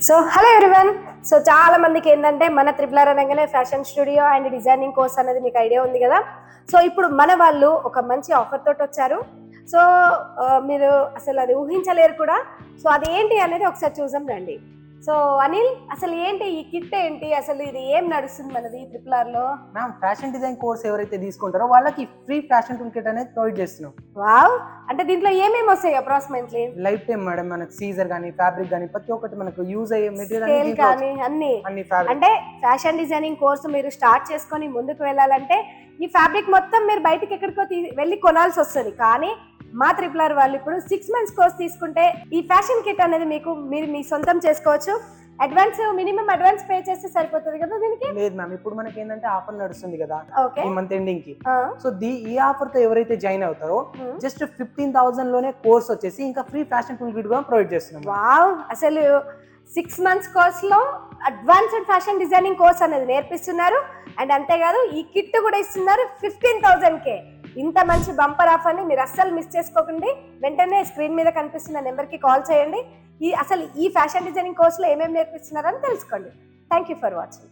So hello everyone. So చాలా మందికి ఏంటంటే మన త్రిపులర్ అనగానే fashion studio and designing course అనేది మీకు ఐడియా ఉంది కదా. సో ఇప్పుడు మన వాళ్ళు ఒక మంచి ఆఫర్ తోటి వచ్చారు. సో మీరు అసలు అది ఊహించలేరు కూడా. సో అది ఏంటి అనేది ఒకసారి చూసాం రండి. సో అనిల్, అసలు ఏంటి ఈ కిట్ ఏంటి, అసలు ఇది ఏం నడుస్తుంది మనది త్రిపులర్ లో? మ్యామ్, ఫ్యాషన్ డిజైన్ కోర్స్ ఎవరైతే తీసుకుంటారో వాళ్ళకి ఫ్రీ ఫ్యాషన్ టూల్ కిట్ అనేది ప్రొవైడ్ చేస్తున్నాం. వావ్, అంటే దీంట్లో ఏమేమి వస్తాయి అప్రాక్సిమేట్లీ? లైఫ్ టైం మేడం, మనకు సీజర్ కానీ ఫ్యాబ్రిక్ కానీ ప్రతి ఒక్కటి మనకు యూజ్ అయ్యే స్కేల్ మెటీరియల్ కానీ అన్ని అంటే ఫ్యాషన్ డిజైనింగ్ కోర్సు మీరు స్టార్ట్ చేసుకొని ముందుకు వెళ్ళాలంటే ఈ ఫ్యాబ్రిక్ మొత్తం మీరు బయటకి ఎక్కడికో వెళ్ళి కొనాల్సి వస్తుంది. కానీ మా త్రిపులర్ వాళ్ళు ఇప్పుడు 6 months కోర్స్ తీసుకుంటే ఈ ఫ్యాషన్ కిట్ అనేది మీరు మీ సొంతం చేసుకోవచ్చు. మినిమం అడ్వాన్స్ పే చేస్తే సరిపోతుంది కదా దీనికి? లేదు మ్యామ్, ఇప్పుడు మనకి ఏంటంటే ఆఫర్ నడుస్తుంది కదా ఓకే, ఈ మంత్ ఎండింగ్ కి. సో ఈ ఆఫర్ తో ఎవరైతే జాయిన్ అవుతారో జస్ట్ 15,000 లోనే కోర్స్ వచ్చేసి ఇంకా ఫ్రీ ఫ్యాషన్ టూల్ కిట్ కూడా ప్రొవైడ్ చేస్తున్నాం. వావ్, అసలు 6 months కోర్స్ లో అడ్వాన్స్డ్ ఫ్యాషన్ డిజైనింగ్ కోర్స్ అనేది నేర్పిస్తున్నారు. అండ్ అంతేకాదు ఈ కిట్ కూడా ఇస్తున్నారు 15,000కే. ఇంత మంచి బంపర్ ఆఫర్ ని మీరు అస్సలు మిస్ చేసుకోకండి. వెంటనే స్క్రీన్ మీద కనిపిస్తున్న నెంబర్ కి కాల్ చేయండి. అసలు ఈ ఫ్యాషన్ డిజైనింగ్ కోర్స్ లో ఏమేమి నేర్పిస్తున్నారని తెలుసుకోండి. Thank you for watching.